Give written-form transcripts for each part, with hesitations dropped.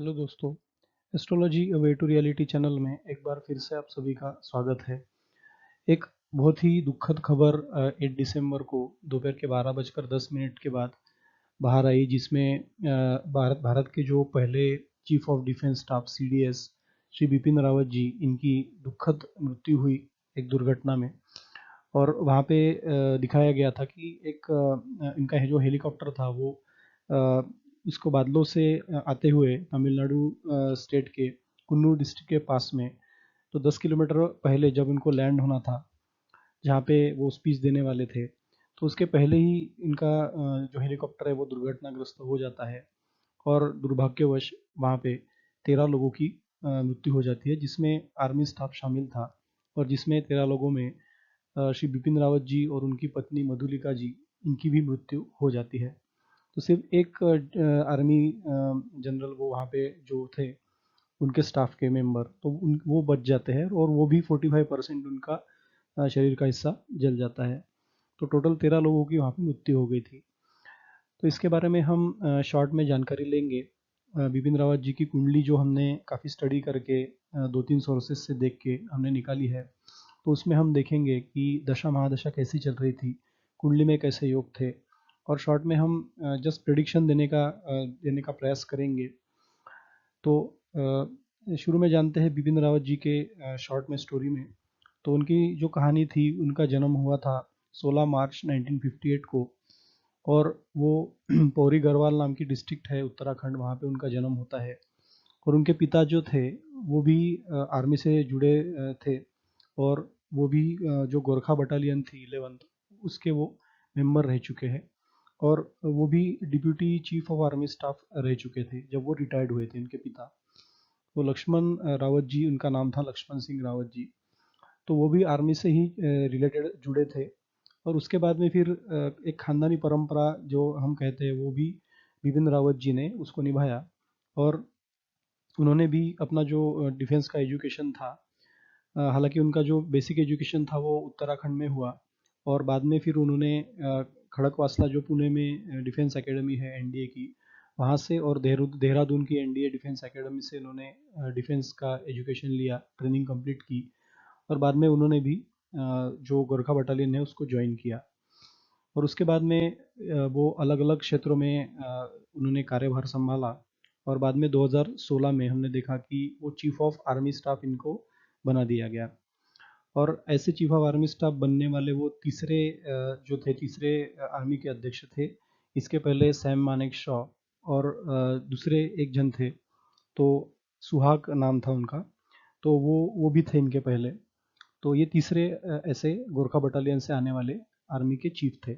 Hello दोस्तों, astrology a way to reality channel में एक बार फिर से आप सभी का स्वागत है। एक बहुत ही दुखद खबर 8 दिसंबर को दोपहर के 12:10 के बाद बाहर आई, जिसमें भारत के जो पहले chief of defence staff CDS Shri Bipin Rawat ji, इनकी दुखद मृत्यु हुई एक दुर्घटना में। और वहाँ पे दिखाया गया था कि एक इनका जो हेलीकॉप्टर था वो अ, इसको बादलों से आते हुए तमिलनाडु स्टेट के कुन्नूर डिस्ट्रिक्ट के पास में, तो 10 किलोमीटर पहले जब उनको लैंड होना था, जहाँ पे वो स्पीच देने वाले थे, तो उसके पहले ही इनका जो हेलीकॉप्टर है वो दुर्घटनाग्रस्त हो जाता है। और दुर्भाग्यवश वहाँ पे 13 लोगों की मृत्यु हो जाती है, जिसमें आर्मी स्टाफ शामिल था। और जिसमें 13 लोगों में श्री बिपिन रावत जी और उनकी पत्नी मधुलिका जी, इनकी भी मृत्यु हो जाती है। तो सिर्फ एक आर्मी जनरल वो वहाँ पे जो थे, उनके स्टाफ के मेंबर, तो वो बच जाते हैं और वो भी 45% उनका शरीर का हिस्सा जल जाता है। तो टोटल 13 लोगों की वहाँ पे मृत्यु हो गई थी। तो इसके बारे में हम शॉर्ट में जानकारी लेंगे। बिपिन रावत जी की कुंडली जो हमने काफ़ी स्टडी करके 2-3 सोर्सेज से देख के हमने निकाली है, तो उसमें हम देखेंगे कि दशा महादशा कैसी चल रही थी, कुंडली में कैसे योग थे। और शॉर्ट में हम जस्ट प्रिडिक्शन देने का प्रयास करेंगे। तो शुरू में जानते हैं बिपिन रावत जी के शॉर्ट में स्टोरी में। तो उनकी जो कहानी थी, उनका जन्म हुआ था 16 मार्च 1958 को। और वो पौरी गढ़वाल नाम की डिस्ट्रिक्ट है उत्तराखंड, वहाँ पे उनका जन्म होता है। और उनके पिता जो थे वो भी आर्मी से जुड़े थे। और वो भी जो गोरखा बटालियन थी 11th, उसके वो मेंबर रह चुके हैं। और वो भी deputy chief of army staff रह चुके थे जब वो रिटायर्ड हुए थे, इनके पिता। तो लक्ष्मण रावत जी उनका नाम था, लक्ष्मण सिंह रावत जी। तो वो भी आर्मी से ही रिलेटेड जुड़े थे। और उसके बाद में फिर एक खानदानी परंपरा जो हम कहते हैं, वो भी बिपिन रावत जी ने उसको निभाया। और उन्होंने भी अपना जो डिफेंस का एजुकेशन था, हालांकि उनका जो बेसिक एजुकेशन था वो उत्तराखंड में हुआ। और बाद में फिर उन्होंने खड़कवासला जो पुणे में डिफेंस एकेडमी है एनडीए की, वहाँ से, और देहरादून की एनडीए डिफेंस एकेडमी से इन्होंने डिफेंस का एजुकेशन लिया, ट्रेनिंग कंप्लीट की। और बाद में उन्होंने भी जो गोरखा बटालियन है उसको ज्वाइन किया। और उसके बाद में वो अलग अलग क्षेत्रों में उन्होंने कार्यभार संभाला। और बाद में 2016 में हमने देखा कि वो चीफ ऑफ आर्मी स्टाफ इनको बना दिया गया। और ऐसे चीफ ऑफ आर्मी स्टाफ बनने वाले वो तीसरे आर्मी के अध्यक्ष थे। इसके पहले सैम मानेक शॉ और दूसरे एक जन थे, तो सुहाग नाम था उनका। तो वो भी थे इनके पहले। तो ये तीसरे ऐसे गोरखा बटालियन से आने वाले आर्मी के चीफ थे।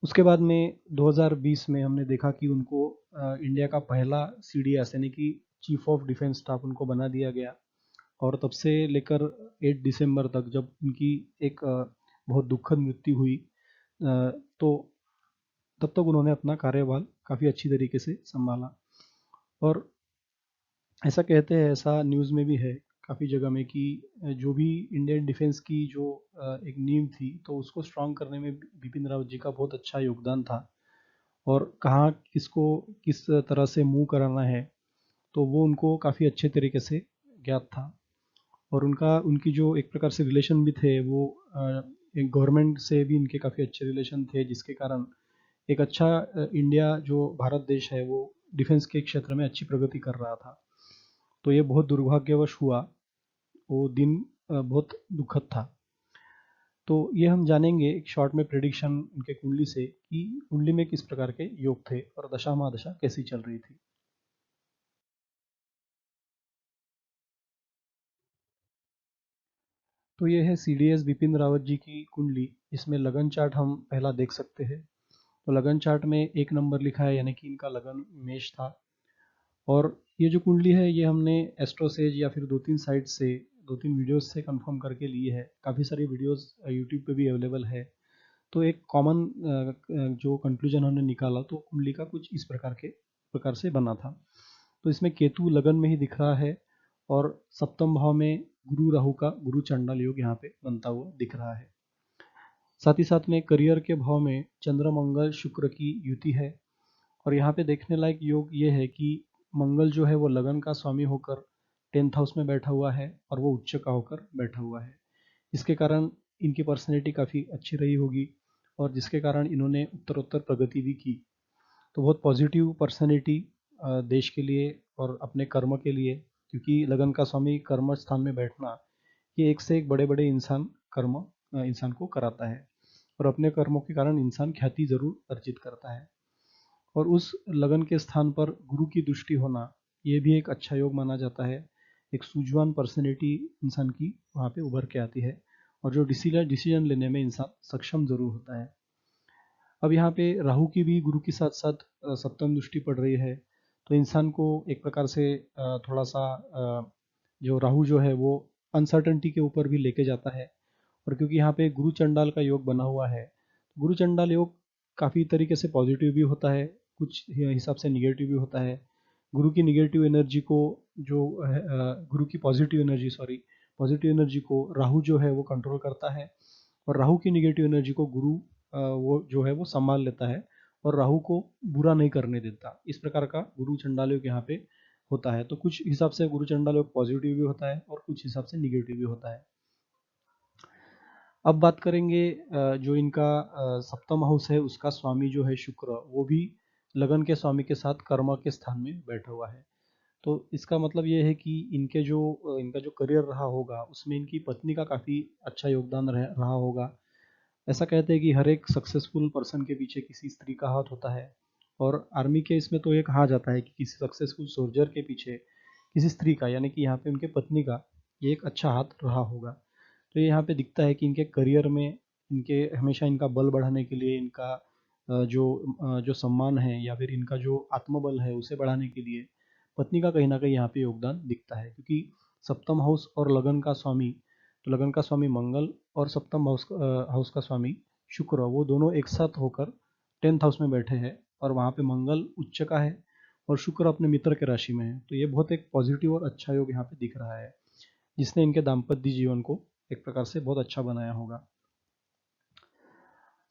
उसके बाद में 2020 में हमने देखा कि उनको इंडिया का पहला सीडीएस यानी कि चीफ ऑफ डिफेंस स्टाफ उनको बना दिया गया। और तब से लेकर 8 दिसंबर तक, जब उनकी एक बहुत दुखद मृत्यु हुई, तो तब तक उन्होंने अपना कार्यभार काफ़ी अच्छी तरीके से संभाला। और ऐसा कहते हैं, ऐसा न्यूज़ में भी है काफ़ी जगह में, कि जो भी इंडियन डिफेंस की जो एक नींव थी, तो उसको स्ट्रांग करने में बिपिन रावत जी का बहुत अच्छा योगदान था। और कहाँ किसको किस तरह से मूव कराना है, तो वो उनको काफ़ी अच्छे तरीके से ज्ञात था। और उनकी जो एक प्रकार से रिलेशन भी थे, वो एक गवर्नमेंट से भी इनके काफ़ी अच्छे रिलेशन थे, जिसके कारण एक अच्छा इंडिया जो भारत देश है वो डिफेंस के क्षेत्र में अच्छी प्रगति कर रहा था। तो ये बहुत दुर्भाग्यवश हुआ, वो दिन बहुत दुखद था। तो ये हम जानेंगे एक शॉर्ट में प्रेडिक्शन उनके कुंडली से, कि कुंडली में किस प्रकार के योग थे और दशा महादशा कैसी चल रही थी। तो ये है सीडीएस बिपिन रावत जी की कुंडली। इसमें लगन चार्ट हम पहला देख सकते हैं। तो लगन चार्ट में 1 नंबर लिखा है, यानी कि इनका लगन मेष था। और ये जो कुंडली है ये हमने एस्ट्रोसेज या फिर 2-3 साइट से, 2-3 वीडियोस से कंफर्म करके लिए है। काफ़ी सारी वीडियोस यूट्यूब पे भी अवेलेबल है। तो एक कॉमन जो कंक्लूजन हमने निकाला, तो कुंडली का कुछ इस प्रकार से बना था। तो इसमें केतु लगन में ही दिख रहा है। और सप्तम भाव में गुरु राहु का गुरु चंडाल योग यहाँ पे बनता हुआ दिख रहा है। साथ ही साथ में करियर के भाव में चंद्र मंगल शुक्र की युति है। और यहाँ पे देखने लायक योग ये है कि मंगल जो है वो लगन का स्वामी होकर 10th हाउस में बैठा हुआ है और वो उच्च का होकर बैठा हुआ है। इसके कारण इनकी पर्सनैलिटी काफ़ी अच्छी रही होगी और जिसके कारण इन्होंने उत्तरोत्तर प्रगति भी की। तो बहुत पॉजिटिव पर्सनैलिटी देश के लिए और अपने कर्म के लिए, क्योंकि लगन का स्वामी कर्म स्थान में बैठना ये एक से एक बड़े बड़े कर्म इंसान को कराता है और अपने कर्मों के कारण इंसान ख्याति जरूर अर्जित करता है। और उस लगन के स्थान पर गुरु की दृष्टि होना ये भी एक अच्छा योग माना जाता है। एक सूझवान पर्सनैलिटी इंसान की वहाँ पे उभर के आती है और जो डिसीजन लेने में इंसान सक्षम जरूर होता है। अब यहाँ पे राहु की भी गुरु के साथ साथ सप्तम दृष्टि पड़ रही है, तो इंसान को एक प्रकार से थोड़ा सा जो राहु जो है वो अनसर्टनिटी के ऊपर भी लेके जाता है। और क्योंकि यहाँ पे गुरु चंडाल का योग बना हुआ है, गुरु चंडाल योग काफ़ी तरीके से पॉजिटिव भी होता है, कुछ हिसाब से निगेटिव भी होता है। गुरु की निगेटिव एनर्जी को जो गुरु की पॉजिटिव एनर्जी को राहु जो है वो कंट्रोल करता है और राहु की निगेटिव एनर्जी को गुरु वो जो है वो संभाल लेता है और राहु को बुरा नहीं करने देता। इस प्रकार का गुरु चंडाल योग यहाँ पे होता है। तो कुछ हिसाब से गुरु चंडाल योग पॉजिटिव भी होता है और कुछ हिसाब से निगेटिव भी होता है। अब बात करेंगे जो इनका सप्तम हाउस है उसका स्वामी जो है शुक्र, वो भी लगन के स्वामी के साथ कर्म के स्थान में बैठा हुआ है। तो इसका मतलब ये है कि इनका जो करियर रहा होगा उसमें इनकी पत्नी का काफ़ी अच्छा योगदान रहा होगा। ऐसा कहते हैं कि हर एक सक्सेसफुल पर्सन के पीछे किसी स्त्री का हाथ होता है और आर्मी के इसमें तो ये कहा जाता है कि किसी सक्सेसफुल सोल्जर के पीछे किसी स्त्री का, यानी कि यहाँ पे उनके पत्नी का ये एक अच्छा हाथ रहा होगा। तो ये यहाँ पे दिखता है कि इनके करियर में इनके हमेशा इनका बल बढ़ाने के लिए, इनका जो सम्मान है या फिर इनका जो आत्मबल है उसे बढ़ाने के लिए पत्नी का कहीं ना कहीं यहाँ पे योगदान दिखता है। क्योंकि सप्तम हाउस और लगन का स्वामी, तो लगन का स्वामी मंगल और सप्तम हाउस का स्वामी शुक्र, वो दोनों एक साथ होकर 10th हाउस में बैठे हैं और वहाँ पे मंगल उच्च का है और शुक्र अपने मित्र के राशि में है। तो ये बहुत एक पॉजिटिव और अच्छा योग यहाँ पे दिख रहा है, जिसने इनके दाम्पत्य जीवन को एक प्रकार से बहुत अच्छा बनाया होगा।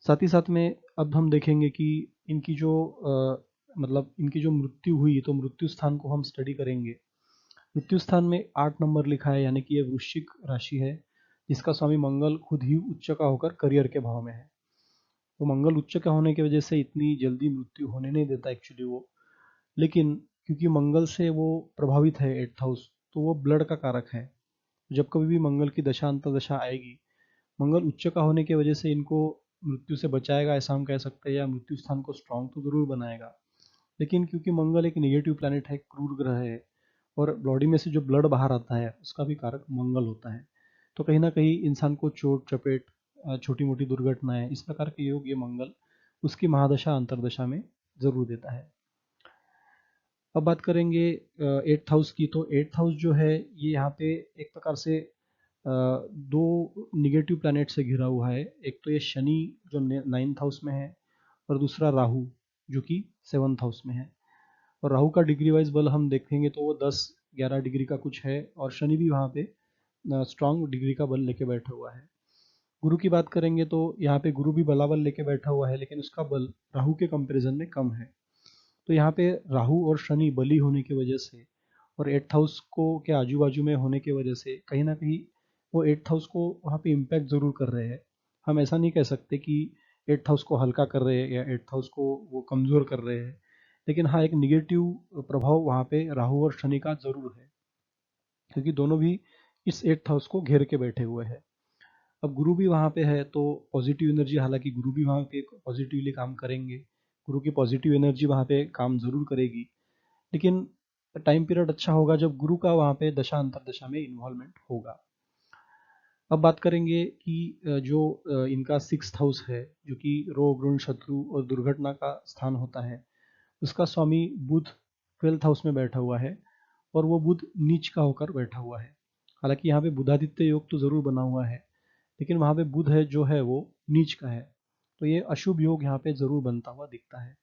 साथ ही साथ में अब हम देखेंगे कि इनकी जो इनकी जो मृत्यु हुई, तो मृत्यु स्थान को हम स्टडी करेंगे। मृत्यु स्थान में 8 नंबर लिखा है, यानी कि ये वृश्चिक राशि है जिसका स्वामी मंगल खुद ही उच्च का होकर करियर के भाव में है। तो मंगल उच्च का होने की वजह से इतनी जल्दी मृत्यु होने नहीं देता एक्चुअली वो, लेकिन क्योंकि मंगल से वो प्रभावित है 8th हाउस, तो वो ब्लड का कारक है। जब कभी भी मंगल की दशा अंतर्दशा आएगी, मंगल उच्च का होने की वजह से इनको मृत्यु से बचाएगा, ऐसा हम कह सकते हैं, या मृत्यु स्थान को स्ट्रांग तो जरूर बनाएगा। लेकिन क्योंकि मंगल एक नेगेटिव प्लैनेट है, क्रूर ग्रह है और बॉडी में से जो ब्लड बाहर आता है उसका भी कारक मंगल होता है, तो कहीं ना कहीं इंसान को चोट चपेट, छोटी मोटी दुर्घटनाएं, इस प्रकार के योग ये मंगल उसकी महादशा अंतर्दशा में जरूर देता है। अब बात करेंगे 8th हाउस की। तो 8th हाउस जो है ये यहाँ पे एक प्रकार से दो निगेटिव प्लैनेट से घिरा हुआ है। एक तो ये शनि जो 9th हाउस में है और दूसरा राहु जो कि 7th हाउस में है। और राहु का डिग्री वाइज बल हम देखेंगे तो वो 10-11 डिग्री का कुछ है और शनि भी वहाँ पे स्ट्रांग डिग्री का बल लेके बैठा हुआ है। गुरु की बात करेंगे तो यहाँ पे गुरु भी बलाबल लेके बैठा हुआ है, लेकिन उसका बल राहु के कंपैरिजन में कम है। तो यहाँ पे राहु और शनि बली होने की वजह से और 8th हाउस को के आजू बाजू में होने की वजह से कहीं ना कहीं वो 8th हाउस को वहाँ पे इम्पैक्ट जरूर कर रहे हैं। हम ऐसा नहीं कह सकते कि 8th हाउस को हल्का कर रहे हैं या 8th हाउस को वो कमजोर कर रहे हैं, लेकिन हाँ एक निगेटिव प्रभाव वहाँ पे राहु और शनि का जरूर है, क्योंकि दोनों भी इस 8th हाउस को घेर के बैठे हुए हैं। अब गुरु भी वहाँ पे है तो पॉजिटिव एनर्जी, हालांकि गुरु भी वहाँ पे पॉजिटिवली काम करेंगे, गुरु की पॉजिटिव एनर्जी वहाँ पे काम जरूर करेगी, लेकिन टाइम पीरियड अच्छा होगा जब गुरु का वहाँ पे दशा अंतरदशा में इन्वॉल्वमेंट होगा। अब बात करेंगे कि जो इनका 6th हाउस है जो कि रोग ऋण शत्रु और दुर्घटना का स्थान होता है, उसका स्वामी बुध 12th हाउस में बैठा हुआ है और वो बुध नीच का होकर बैठा हुआ है। हालांकि यहाँ पे बुधादित्य योग तो जरूर बना हुआ है, लेकिन वहाँ पे बुध है जो है वो नीच का है, तो ये अशुभ योग यहाँ पे जरूर बनता हुआ दिखता है।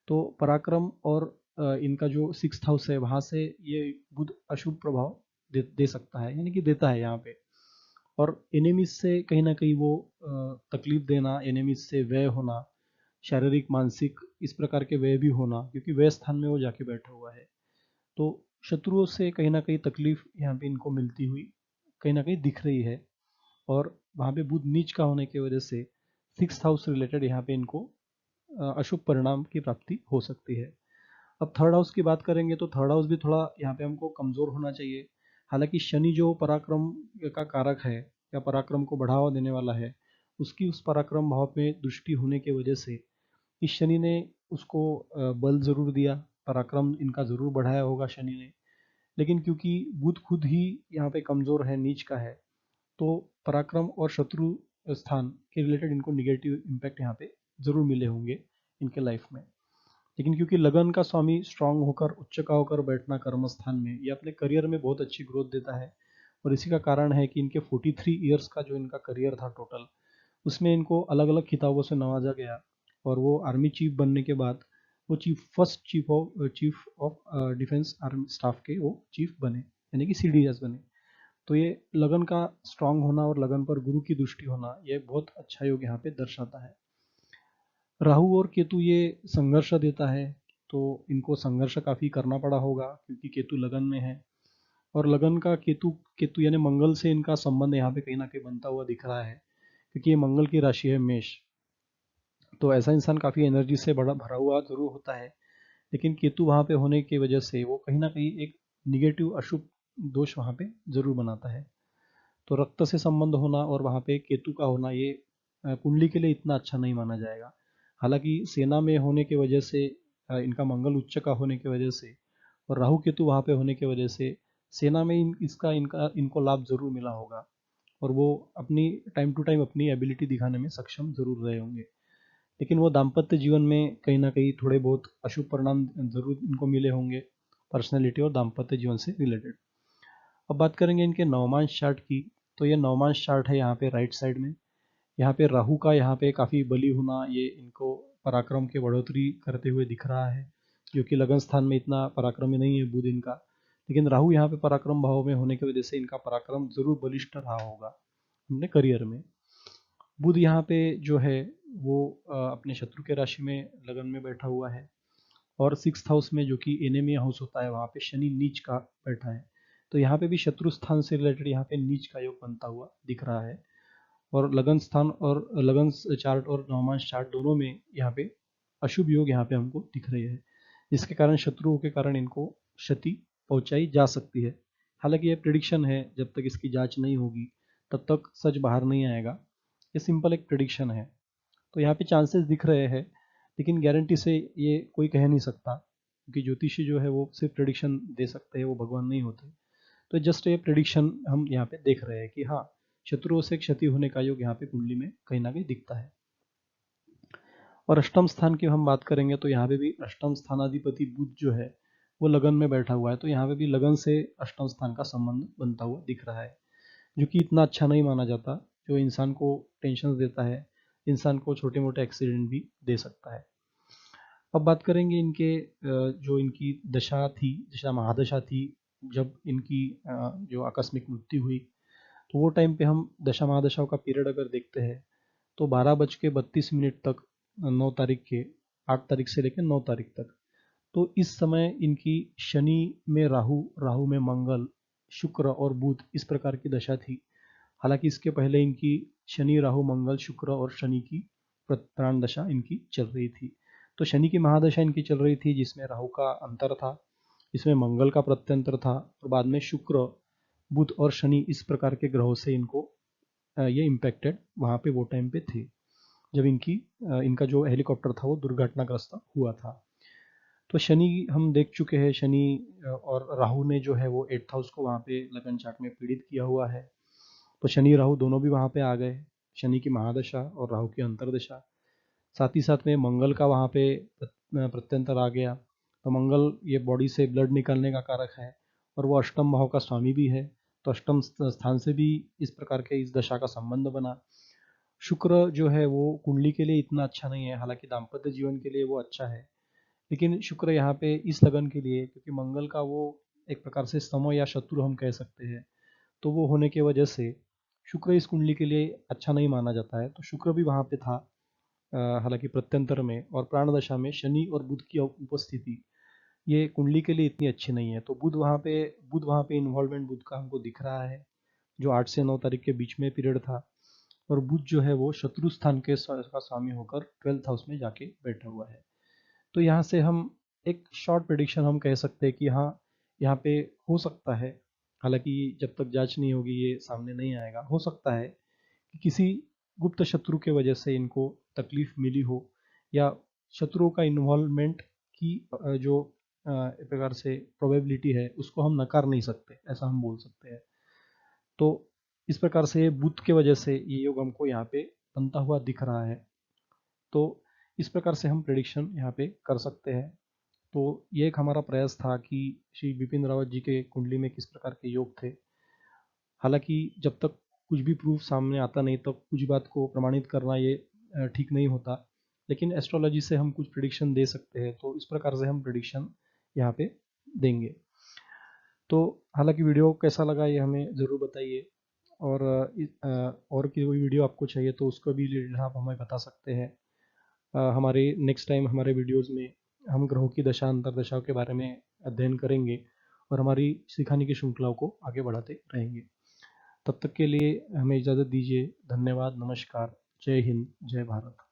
तो पराक्रम और इनका जो 6th हाउस है वहाँ से ये बुध अशुभ प्रभाव दे सकता है, यानी कि देता है यहाँ पे। और एनिमीज से कहीं ना कहीं वो तकलीफ देना, एनिमीज से व्यय होना, शारीरिक मानसिक इस प्रकार के व्यय भी होना, क्योंकि व्यय स्थान में वो जाके बैठा हुआ है। तो शत्रुओं से कहीं ना कहीं तकलीफ यहाँ पे इनको मिलती हुई कहीं ना कहीं दिख रही है, और वहाँ पे बुध नीच का होने की वजह से 6th हाउस रिलेटेड यहाँ पे इनको अशुभ परिणाम की प्राप्ति हो सकती है। अब थर्ड हाउस की बात करेंगे तो थर्ड हाउस भी थोड़ा यहाँ पे हमको कमज़ोर होना चाहिए। हालांकि शनि जो पराक्रम का कारक है या पराक्रम को बढ़ावा देने वाला है, उसकी उस पराक्रम भाव में दृष्टि होने की वजह से इस शनि ने उसको बल जरूर दिया, पराक्रम इनका जरूर बढ़ाया होगा शनि ने, लेकिन क्योंकि बुध खुद ही यहाँ पे कमज़ोर है, नीच का है, तो पराक्रम और शत्रु स्थान के रिलेटेड इनको निगेटिव इम्पैक्ट यहाँ पे जरूर मिले होंगे इनके लाइफ में। लेकिन क्योंकि लगन का स्वामी स्ट्रांग होकर उच्च का होकर बैठना कर्म स्थान में, ये अपने करियर में बहुत अच्छी ग्रोथ देता है। और इसी का कारण है कि इनके 43 ईयर्स का जो इनका करियर था टोटल, उसमें इनको अलग अलग खिताबों से नवाजा गया, और वो आर्मी चीफ बनने के बाद वो first chief of defence army staff के वो चीफ बने, यानी कि CDS बने। तो ये लगन का स्ट्रांग होना और लगन पर गुरु की दृष्टि होना, ये बहुत अच्छा योग यहाँ पे दर्शाता है। राहु और केतु ये संघर्ष देता है, तो इनको संघर्ष काफी करना पड़ा होगा क्योंकि केतु लगन में है, और लगन का केतु केतु यानी मंगल से इनका संबंध यहाँ पे कहीं ना कहीं बनता हुआ दिख रहा है, क्योंकि ये मंगल की राशि है मेष। तो ऐसा इंसान काफी एनर्जी से बड़ा भरा हुआ जरूर होता है, लेकिन केतु वहां पे होने की वजह से वो कहीं ना कहीं एक निगेटिव अशुभ दोष वहां पे जरूर बनाता है। तो रक्त से संबंध होना और वहां पे केतु का होना, ये कुंडली के लिए इतना अच्छा नहीं माना जाएगा। हालांकि सेना में होने की वजह से, इनका मंगल उच्च का होने की वजह से और राहु केतु वहां पे होने की वजह से सेना में इसका इनका इनको लाभ जरूर मिला होगा, और वो अपनी टाइम टू टाइम अपनी एबिलिटी दिखाने में सक्षम जरूर रहे होंगे। लेकिन वो दाम्पत्य जीवन में कहीं ना कहीं थोड़े बहुत अशुभ परिणाम जरूर इनको मिले होंगे, पर्सनैलिटी और दाम्पत्य जीवन से रिलेटेड। अब बात करेंगे इनके नवमांश चार्ट की, तो ये नवमांश चार्ट है यहाँ पे राइट साइड में। यहाँ पे राहु का यहाँ पे काफ़ी बली होना, ये इनको पराक्रम के बढ़ोतरी करते हुए दिख रहा है, जो कि लगन स्थान में इतना पराक्रमी नहीं है बुध इनका। लेकिन राहु यहाँ पे पराक्रम भाव में होने की वजह से इनका पराक्रम जरूर बलिष्ठ रहा होगा अपने करियर में। बुध यहाँ पे जो है वो अपने शत्रु के राशि में लगन में बैठा हुआ है, और 6th हाउस में जो कि एनेमी हाउस होता है वहाँ पे शनि नीच का बैठा है। तो यहाँ पे भी शत्रु स्थान से रिलेटेड यहाँ पे नीच का योग बनता हुआ दिख रहा है, और लगन स्थान और लगन चार्ट और नवमांश चार्ट दोनों में यहाँ पे अशुभ योग यहाँ पे हमको दिख रहे हैं, जिसके कारण शत्रुओं के कारण इनको क्षति पहुंचाई जा सकती है। हालांकि ये प्रिडिक्शन है, जब तक इसकी जांच नहीं होगी तब तक सच बाहर नहीं आएगा। ये सिंपल एक प्रिडिक्शन है। तो यहाँ पे चांसेस दिख रहे हैं, लेकिन गारंटी से ये कोई कह नहीं सकता, क्योंकि ज्योतिषी जो है वो सिर्फ प्रिडिक्शन दे सकते हैं, वो भगवान नहीं होते। तो जस्ट ये प्रिडिक्शन हम यहाँ पे देख रहे हैं कि हाँ, शत्रुओं से क्षति होने का योग यहाँ पे कुंडली में कहीं ना कहीं दिखता है। और अष्टम स्थान की हम बात करेंगे तो यहाँ पे भी अष्टम स्थानाधिपति बुध जो है वो लगन में बैठा हुआ है, तो यहाँ पे भी लगन से अष्टम स्थान का संबंध बनता हुआ दिख रहा है, जो कि इतना अच्छा नहीं माना जाता, जो इंसान को टेंशन देता है, इंसान को छोटे मोटे एक्सीडेंट भी दे सकता है। अब बात करेंगे इनके जो इनकी दशा थी, दशा महादशा थी, जब इनकी जो आकस्मिक मृत्यु हुई, तो वो टाइम पे हम दशा महादशाओं का पीरियड अगर देखते हैं तो 12:32 तक, 9 तारीख के, 8 तारीख से लेकर 9 तारीख तक, तो इस समय इनकी शनि में राहु, राहु में मंगल, शुक्र और बुध, इस प्रकार की दशा थी। हालांकि इसके पहले इनकी शनि राहु मंगल शुक्र और शनि की प्राण दशा इनकी चल रही थी। तो शनि की महादशा इनकी चल रही थी, जिसमें राहु का अंतर था, इसमें मंगल का प्रत्यंतर था, और बाद में शुक्र बुध और शनि इस प्रकार के ग्रहों से इनको ये इम्पैक्टेड वहाँ पे वो टाइम पे थे, जब इनका जो हेलीकॉप्टर था वो दुर्घटनाग्रस्त हुआ था। तो शनि हम देख चुके हैं, शनि और राहु ने जो है वो 8th हाउस को वहाँ पे लगन चार्ट में पीड़ित किया हुआ है। तो शनि राहु दोनों भी वहाँ पे आ गए, शनि की महादशा और राहु की अंतरदशा। साथ ही साथ में मंगल का वहाँ पे प्रत्यंतर आ गया। तो मंगल ये बॉडी से ब्लड निकालने का कारक है, और वो अष्टम भाव का स्वामी भी है, तो अष्टम स्थान से भी इस प्रकार के इस दशा का संबंध बना। शुक्र जो है वो कुंडली के लिए इतना अच्छा नहीं है, हालांकि दाम्पत्य जीवन के लिए वो अच्छा है, लेकिन शुक्र यहाँ पे इस लगन के लिए, क्योंकि मंगल का वो एक प्रकार से सम या शत्रु हम कह सकते हैं, तो वो होने की वजह से शुक्र इस कुंडली के लिए अच्छा नहीं माना जाता है। तो शुक्र भी वहाँ पे था, हालांकि प्रत्यंतर में, और प्राण दशा में शनि और बुध की उपस्थिति, ये कुंडली के लिए इतनी अच्छी नहीं है। तो बुध वहाँ पे इन्वॉल्वमेंट बुध का हमको दिख रहा है, जो 8 से 9 तारीख के बीच में पीरियड था। और बुध जो है वो शत्रु स्थान के का स्वामी होकर 12th हाउस में जाके बैठा हुआ है। तो यहाँ से हम एक शॉर्ट प्रेडिक्शन हम कह सकते हैं कि हाँ, यहाँ पे हो सकता है, हालांकि जब तक जांच नहीं होगी ये सामने नहीं आएगा, हो सकता है कि किसी गुप्त शत्रु के वजह से इनको तकलीफ मिली हो, या शत्रुओं का इन्वॉल्वमेंट की जो एक प्रकार से प्रोबेबिलिटी है उसको हम नकार नहीं सकते, ऐसा हम बोल सकते हैं। तो इस प्रकार से बुध के वजह से ये योग हमको यहाँ पे बनता हुआ दिख रहा है। तो इस प्रकार से हम प्रेडिक्शन यहाँ पे कर सकते हैं। तो ये एक हमारा प्रयास था कि श्री बिपिन रावत जी के कुंडली में किस प्रकार के योग थे। हालांकि जब तक कुछ भी प्रूफ सामने आता नहीं तब कुछ बात को प्रमाणित करना ये ठीक नहीं होता, लेकिन एस्ट्रोलॉजी से हम कुछ प्रिडिक्शन दे सकते हैं। तो इस प्रकार से हम प्रिडिक्शन यहाँ पे देंगे। तो हालांकि वीडियो कैसा लगा ये हमें ज़रूर बताइए, और और कोई वीडियो आपको चाहिए तो उसको भी रिलेटेड आप हमें बता सकते हैं। हमारे नेक्स्ट टाइम हमारे वीडियोस में हम ग्रहों की दशा अंतर्दशाओं के बारे में अध्ययन करेंगे और हमारी सिखाने की श्रृंखलाओं को आगे बढ़ाते रहेंगे। तब तक के लिए हमें इजाज़त दीजिए। धन्यवाद, नमस्कार, जय हिंद, जय भारत।